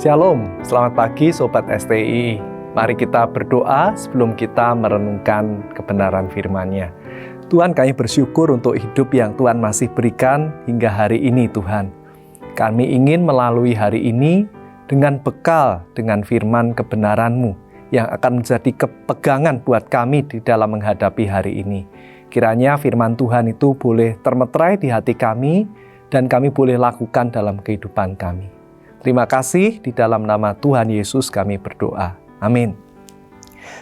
Shalom, selamat pagi Sobat STI. Mari kita berdoa sebelum kita merenungkan kebenaran firman-Nya. Tuhan, kami bersyukur untuk hidup yang Tuhan masih berikan hingga hari ini Tuhan. Kami ingin melalui hari ini dengan bekal dengan firman kebenaran-Mu yang akan menjadi kepegangan buat kami di dalam menghadapi hari ini. Kiranya firman Tuhan itu boleh termeterai di hati kami dan kami boleh lakukan dalam kehidupan kami. Terima kasih, di dalam nama Tuhan Yesus kami berdoa. Amin.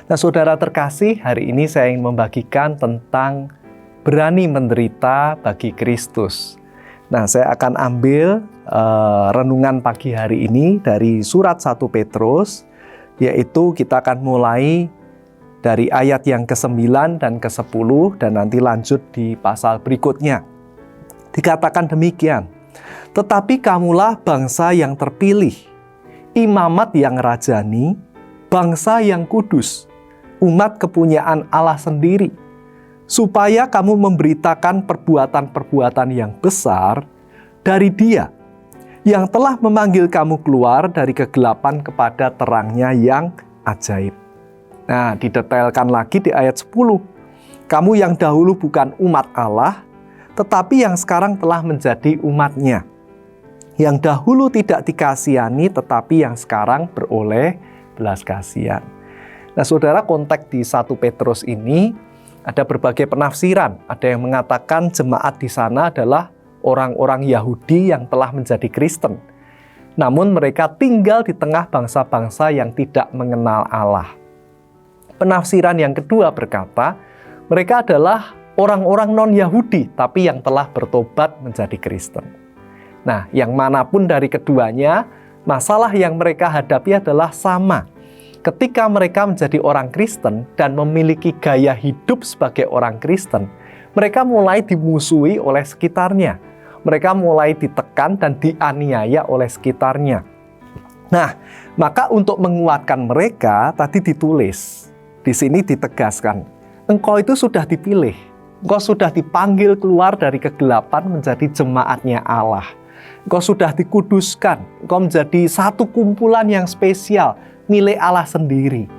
Nah, saudara terkasih, hari ini saya ingin membagikan tentang berani menderita bagi Kristus. Nah, saya akan ambil renungan pagi hari ini dari surat 1 Petrus, yaitu kita akan mulai dari ayat yang ke-9 dan ke-10 dan nanti lanjut di pasal berikutnya. Dikatakan demikian, tetapi kamulah bangsa yang terpilih, imamat yang rajani, bangsa yang kudus, umat kepunyaan Allah sendiri, supaya kamu memberitakan perbuatan-perbuatan yang besar dari Dia, yang telah memanggil kamu keluar dari kegelapan kepada terangnya yang ajaib. Nah, didetailkan lagi di ayat 10. Kamu yang dahulu bukan umat Allah, tetapi yang sekarang telah menjadi umat-Nya. Yang dahulu tidak dikasihani, tetapi yang sekarang beroleh belas kasihan. Nah, saudara, konteks di 1 Petrus ini ada berbagai penafsiran. Ada yang mengatakan jemaat di sana adalah orang-orang Yahudi yang telah menjadi Kristen. Namun mereka tinggal di tengah bangsa-bangsa yang tidak mengenal Allah. Penafsiran yang kedua berkata, mereka adalah orang-orang non-Yahudi, tapi yang telah bertobat menjadi Kristen. Nah, yang manapun dari keduanya, masalah yang mereka hadapi adalah sama. Ketika mereka menjadi orang Kristen dan memiliki gaya hidup sebagai orang Kristen, mereka mulai dimusuhi oleh sekitarnya. Mereka mulai ditekan dan dianiaya oleh sekitarnya. Nah, maka untuk menguatkan mereka, tadi ditulis, di sini ditegaskan, engkau itu sudah dipilih. Engkau sudah dipanggil keluar dari kegelapan menjadi jemaatnya Allah. Engkau sudah dikuduskan. Engkau menjadi satu kumpulan yang spesial, milik Allah sendiri.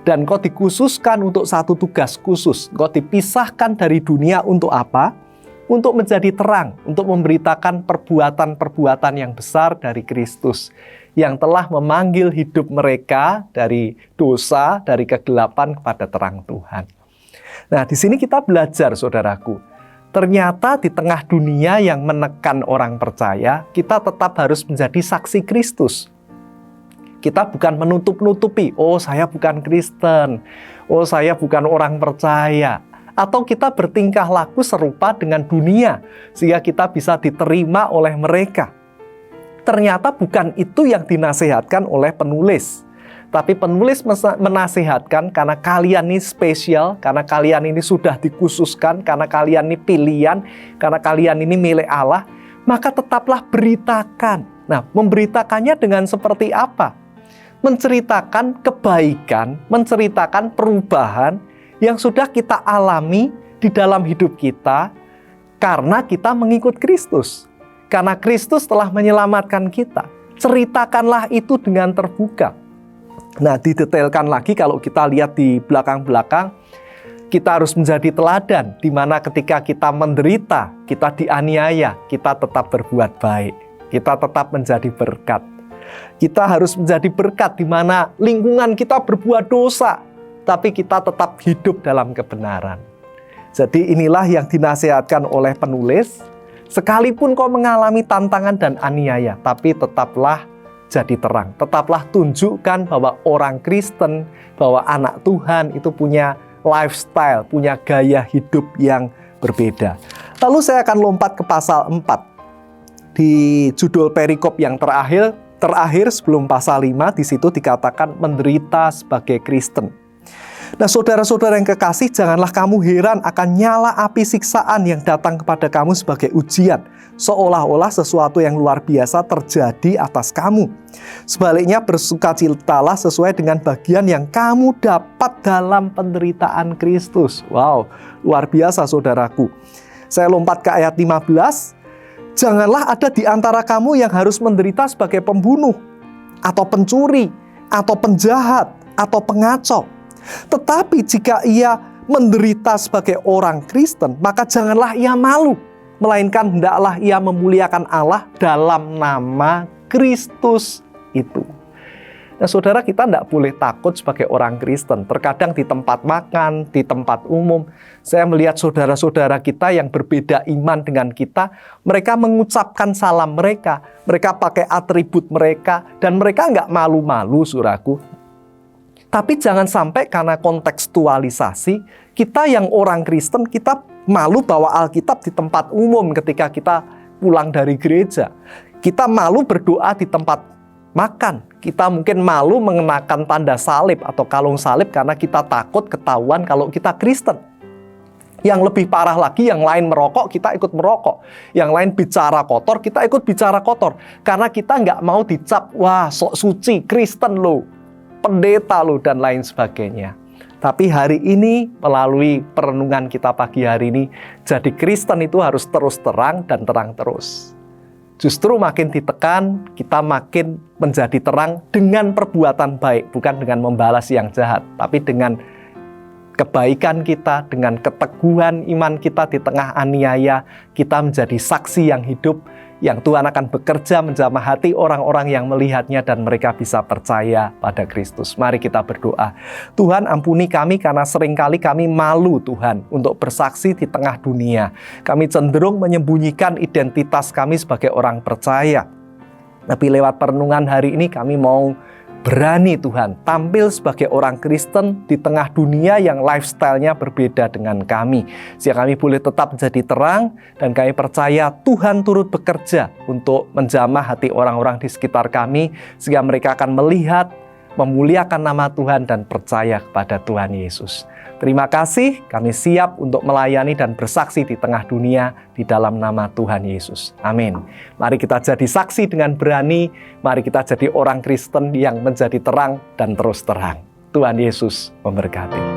Dan engkau dikhususkan untuk satu tugas khusus. Engkau dipisahkan dari dunia untuk apa? Untuk menjadi terang, untuk memberitakan perbuatan-perbuatan yang besar dari Kristus, yang telah memanggil hidup mereka dari dosa, dari kegelapan kepada terang Tuhan. Nah, di sini kita belajar, saudaraku. Ternyata di tengah dunia yang menekan orang percaya, kita tetap harus menjadi saksi Kristus. Kita bukan menutup-nutupi, oh saya bukan Kristen, oh saya bukan orang percaya. Atau kita bertingkah laku serupa dengan dunia, sehingga kita bisa diterima oleh mereka. Ternyata bukan itu yang dinasihatkan oleh penulis. Tapi penulis menasihatkan karena kalian ini spesial, karena kalian ini sudah dikhususkan, karena kalian ini pilihan, karena kalian ini milik Allah, maka tetaplah beritakan. Nah, memberitakannya dengan seperti apa? Menceritakan kebaikan, menceritakan perubahan yang sudah kita alami di dalam hidup kita karena kita mengikut Kristus. Karena Kristus telah menyelamatkan kita. Ceritakanlah itu dengan terbuka. Nah, didetailkan lagi kalau kita lihat di belakang-belakang, kita harus menjadi teladan, di mana ketika kita menderita, kita dianiaya, kita tetap berbuat baik. Kita tetap menjadi berkat. Kita harus menjadi berkat di mana lingkungan kita berbuat dosa, tapi kita tetap hidup dalam kebenaran. Jadi inilah yang dinasihatkan oleh penulis, sekalipun kau mengalami tantangan dan aniaya, tapi tetaplah jadi terang. Tetaplah tunjukkan bahwa orang Kristen, bahwa anak Tuhan itu punya lifestyle, punya gaya hidup yang berbeda. Lalu saya akan lompat ke pasal 4. Di judul perikop yang terakhir sebelum pasal 5, di situ dikatakan menderita sebagai Kristen. Nah, saudara-saudara yang kekasih, janganlah kamu heran akan nyala api siksaan yang datang kepada kamu sebagai ujian, seolah-olah sesuatu yang luar biasa terjadi atas kamu. Sebaliknya, bersukacitalah sesuai dengan bagian yang kamu dapat dalam penderitaan Kristus. Wow, luar biasa, saudaraku. Saya lompat ke ayat 15. Janganlah ada di antara kamu yang harus menderita sebagai pembunuh, atau pencuri, atau penjahat, atau pengacau. Tetapi jika ia menderita sebagai orang Kristen, maka janganlah ia malu, melainkan hendaklah ia memuliakan Allah dalam nama Kristus itu. Nah saudara, kita tidak boleh takut sebagai orang Kristen. Terkadang di tempat makan, di tempat umum, saya melihat saudara-saudara kita yang berbeda iman dengan kita, mereka mengucapkan salam mereka pakai atribut mereka, dan mereka nggak malu-malu, saudaraku. Tapi jangan sampai karena kontekstualisasi, kita yang orang Kristen, kita malu bawa Alkitab di tempat umum ketika kita pulang dari gereja. Kita malu berdoa di tempat makan. Kita mungkin malu mengenakan tanda salib atau kalung salib karena kita takut ketahuan kalau kita Kristen. Yang lebih parah lagi, yang lain merokok, kita ikut merokok. Yang lain bicara kotor, kita ikut bicara kotor. Karena kita nggak mau dicap, wah sok suci, Kristen lo, pendeta lo, dan lain sebagainya. Tapi hari ini, melalui perenungan kita pagi hari ini, jadi Kristen itu harus terus terang dan terang terus. Justru makin ditekan, kita makin menjadi terang dengan perbuatan baik. Bukan dengan membalas yang jahat, tapi dengan kebaikan kita, dengan keteguhan iman kita di tengah aniaya, kita menjadi saksi yang hidup, yang Tuhan akan bekerja menjamah hati orang-orang yang melihatnya dan mereka bisa percaya pada Kristus. Mari kita berdoa. Tuhan, ampuni kami karena seringkali kami malu, Tuhan, untuk bersaksi di tengah dunia. Kami cenderung menyembunyikan identitas kami sebagai orang percaya. Tapi lewat perenungan hari ini kami mau berani, Tuhan, tampil sebagai orang Kristen di tengah dunia yang lifestyle-nya berbeda dengan kami. Sehingga kami boleh tetap menjadi terang, dan kami percaya Tuhan turut bekerja untuk menjamah hati orang-orang di sekitar kami, sehingga mereka akan melihat, memuliakan nama Tuhan, dan percaya kepada Tuhan Yesus. Terima kasih, kami siap untuk melayani dan bersaksi di tengah dunia di dalam nama Tuhan Yesus. Amin. Mari kita jadi saksi dengan berani, mari kita jadi orang Kristen yang menjadi terang dan terus terang. Tuhan Yesus memberkati.